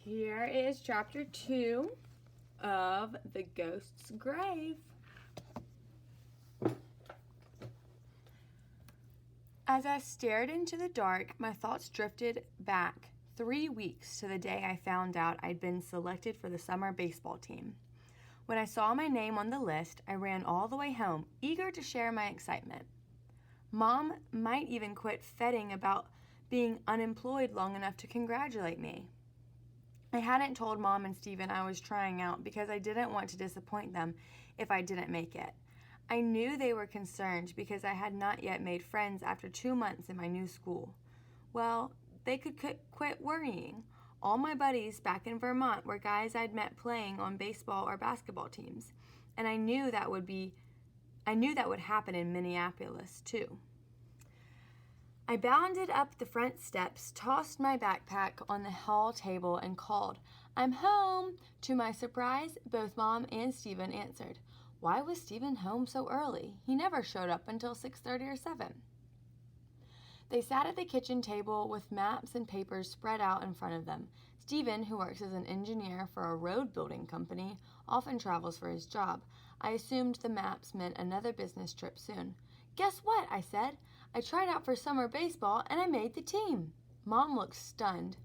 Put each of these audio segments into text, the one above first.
Here is chapter 2 of The Ghost's Grave. As I stared into the dark, my thoughts drifted back 3 weeks to the day I found out I'd been selected for the summer baseball team. When I saw my name on the list, I ran all the way home, eager to share my excitement. Mom might even quit fretting about being unemployed long enough to congratulate me. I hadn't told Mom and Steven I was trying out because I didn't want to disappoint them if I didn't make it. I knew they were concerned because I had not yet made friends after 2 months in my new school. Well, they could quit worrying. All my buddies back in Vermont were guys I'd met playing on baseball or basketball teams, and I knew that would happen in Minneapolis too. I bounded up the front steps, tossed my backpack on the hall table, and called, "I'm home!" To my surprise, both Mom and Steven answered. Why was Steven home so early? He never showed up until 6:30 or 7. They sat at the kitchen table with maps and papers spread out in front of them. Steven, who works as an engineer for a road building company, often travels for his job. I assumed the maps meant another business trip soon. "Guess what?" I said. "I tried out for summer baseball and I made the team." Mom looked stunned.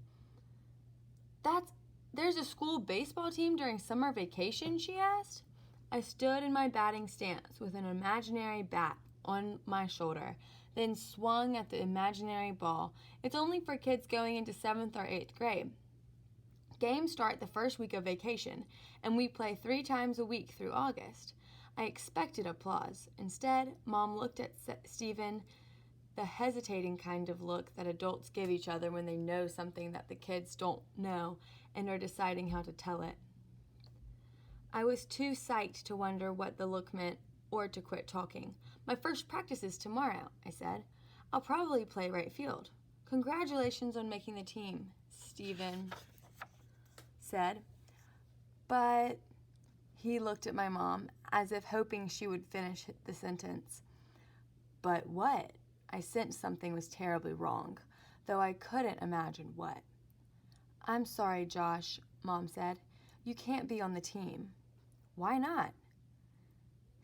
There's a school baseball team during summer vacation?" she asked. I stood in my batting stance with an imaginary bat on my shoulder, then swung at the imaginary ball. It's only for kids going into 7th or 8th grade. Games start the first week of vacation, and we play 3 times a week through August. I expected applause. Instead, Mom looked at Steven, the hesitating kind of look that adults give each other when they know something that the kids don't know and are deciding how to tell it. I was too psyched to wonder what the look meant or to quit talking. "My first practice is tomorrow," I said. "I'll probably play right field." "Congratulations on making the team," Steven said. But he looked at my mom as if hoping she would finish the sentence. "But what?" I sensed something was terribly wrong, though I couldn't imagine what. "I'm sorry, Josh," Mom said. "You can't be on the team." "Why not?"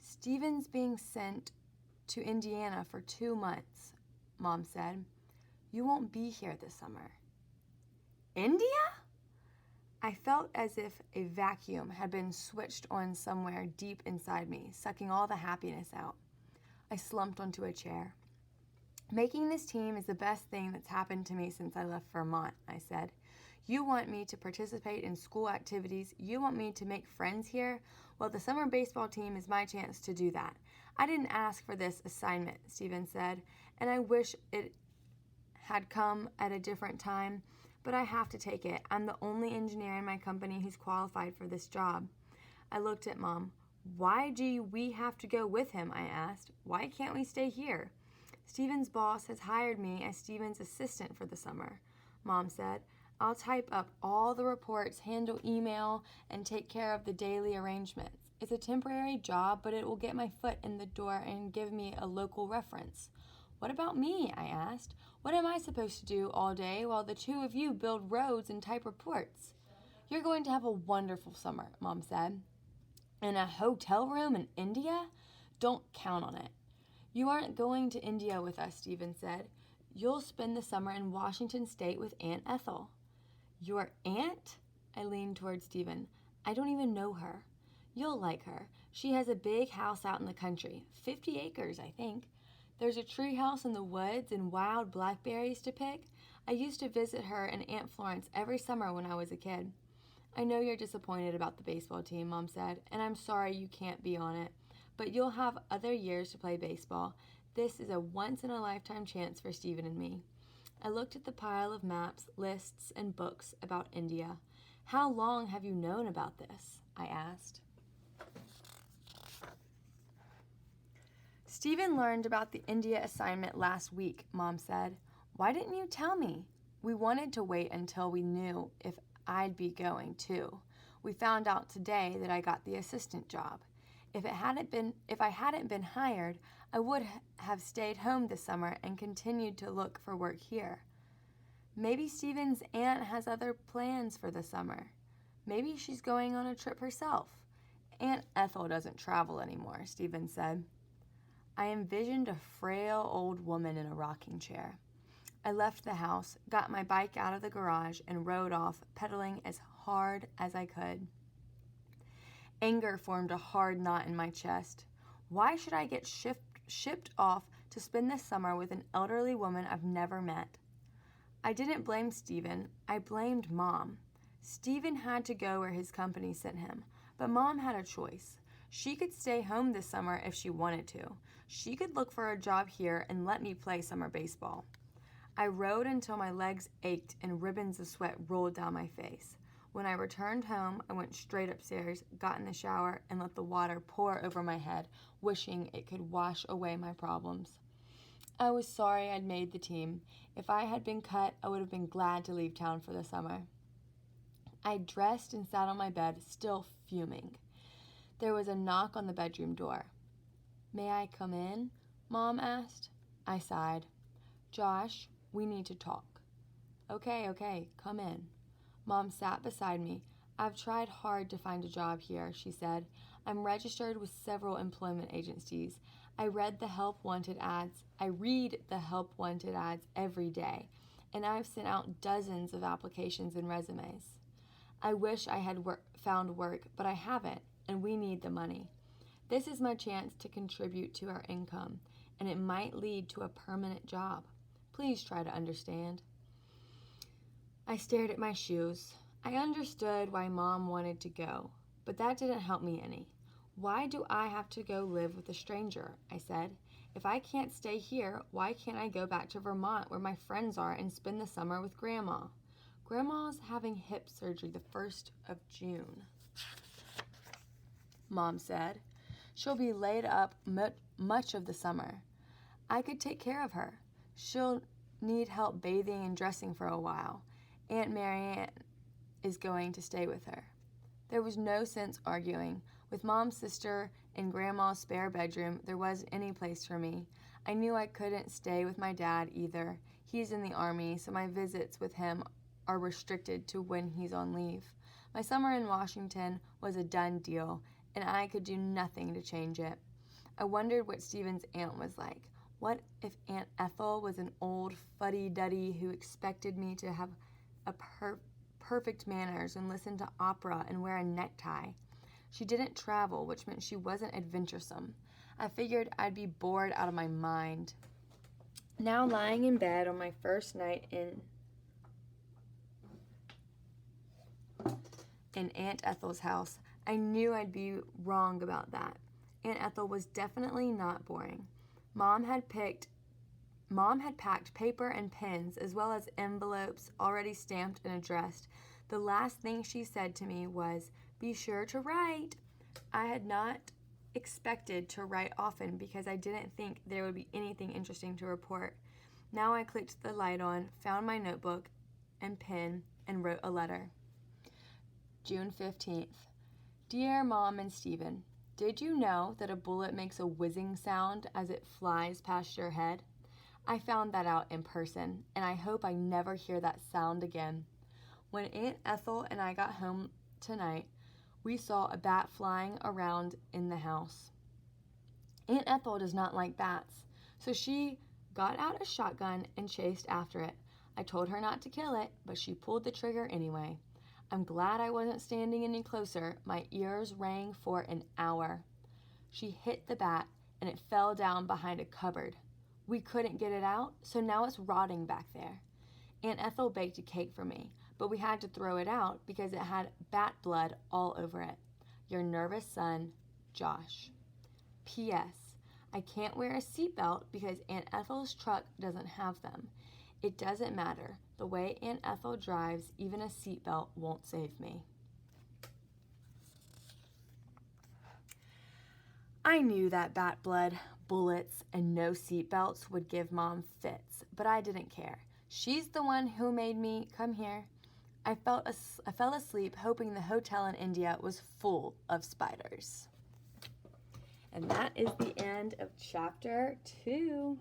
"Steven's being sent to Indiana for 2 months," Mom said. "You won't be here this summer." "India?" I felt as if a vacuum had been switched on somewhere deep inside me, sucking all the happiness out. I slumped onto a chair. "Making this team is the best thing that's happened to me since I left Vermont," I said. "You want me to participate in school activities. You want me to make friends here. Well, the summer baseball team is my chance to do that." "I didn't ask for this assignment," Steven said, "and I wish it had come at a different time, but I have to take it. I'm the only engineer in my company who's qualified for this job." I looked at Mom. "Why do we have to go with him?" I asked. "Why can't we stay here?" "Steven's boss has hired me as Steven's assistant for the summer," Mom said. "I'll type up all the reports, handle email, and take care of the daily arrangements. It's a temporary job, but it will get my foot in the door and give me a local reference." "What about me?" I asked. "What am I supposed to do all day while the 2 of you build roads and type reports?" "You're going to have a wonderful summer," Mom said. "In a hotel room in India? Don't count on it." "You aren't going to India with us," Steven said. "You'll spend the summer in Washington State with Aunt Ethel." "Your aunt?" I leaned toward Steven. "I don't even know her." "You'll like her. She has a big house out in the country, 50 acres, I think. There's a tree house in the woods and wild blackberries to pick. I used to visit her and Aunt Florence every summer when I was a kid." "I know you're disappointed about the baseball team," Mom said, "and I'm sorry you can't be on it. But you'll have other years to play baseball. This is a once-in-a-lifetime chance for Steven and me." I looked at the pile of maps, lists, and books about India. "How long have you known about this?" I asked. "Steven learned about the India assignment last week," Mom said. "Why didn't you tell me?" "We wanted to wait until we knew if I'd be going, too. We found out today that I got the assistant job. If I hadn't been hired, I would have stayed home this summer and continued to look for work here." Maybe Stephen's aunt has other plans for the summer. Maybe she's going on a trip herself. Aunt Ethel doesn't travel anymore, Stephen said. I envisioned a frail old woman in a rocking chair. I left the house, got my bike out of the garage, and rode off, pedaling as hard as I could. Anger formed a hard knot in my chest. Why should I get shipped off to spend the summer with an elderly woman I've never met? I didn't blame Stephen. I blamed Mom. Stephen had to go where his company sent him, but Mom had a choice. She could stay home this summer if she wanted to. She could look for a job here and let me play summer baseball. I rode until my legs ached and ribbons of sweat rolled down my face. When I returned home, I went straight upstairs, got in the shower, and let the water pour over my head, wishing it could wash away my problems. I was sorry I'd made the team. If I had been cut, I would have been glad to leave town for the summer. I dressed and sat on my bed, still fuming. There was a knock on the bedroom door. May I come in? Mom asked. I sighed. Josh, we need to talk. Okay, come in. Mom sat beside me. I've tried hard to find a job here, she said. I'm registered with several employment agencies. I read the help wanted ads every day, and I've sent out dozens of applications and resumes. I wish I had found work, but I haven't, and we need the money. This is my chance to contribute to our income, and it might lead to a permanent job. Please try to understand. I stared at my shoes. I understood why Mom wanted to go, but that didn't help me any. Why do I have to go live with a stranger? I said. If I can't stay here, why can't I go back to Vermont where my friends are and spend the summer with Grandma? Grandma's having hip surgery the 1st of June, Mom said. She'll be laid up much of the summer. I could take care of her. She'll need help bathing and dressing for a while. Aunt Marianne is going to stay with her. There was no sense arguing. With Mom's sister in Grandma's spare bedroom, there wasn't any place for me. I knew I couldn't stay with my dad either. He's in the Army, so my visits with him are restricted to when he's on leave. My summer in Washington was a done deal, and I could do nothing to change it. I wondered what Stephen's aunt was like. What if Aunt Ethel was an old fuddy-duddy who expected me to have perfect manners and listen to opera and wear a necktie? She didn't travel, which meant she wasn't adventuresome. I figured I'd be bored out of my mind. Now lying in bed on my first night in Aunt Ethel's house, I knew I'd be wrong about that. Aunt Ethel was definitely not boring. Mom had packed paper and pens as well as envelopes already stamped and addressed. The last thing she said to me was, "Be sure to write." I had not expected to write often because I didn't think there would be anything interesting to report. Now I clicked the light on, found my notebook and pen, and wrote a letter. June 15th. Dear Mom and Stephen, did you know that a bullet makes a whizzing sound as it flies past your head? I found that out in person, and I hope I never hear that sound again. When Aunt Ethel and I got home tonight, we saw a bat flying around in the house. Aunt Ethel does not like bats, so she got out a shotgun and chased after it. I told her not to kill it, but she pulled the trigger anyway. I'm glad I wasn't standing any closer. My ears rang for an hour. She hit the bat, and it fell down behind a cupboard. We couldn't get it out, so now it's rotting back there. Aunt Ethel baked a cake for me, but we had to throw it out because it had bat blood all over it. Your nervous son, Josh. P.S. I can't wear a seatbelt because Aunt Ethel's truck doesn't have them. It doesn't matter. The way Aunt Ethel drives, even a seatbelt won't save me. I knew that bat blood, bullets, and no seatbelts would give Mom fits, but I didn't care. She's the one who made me come here. I fell asleep hoping the hotel in India was full of spiders. And that is the end of chapter 2.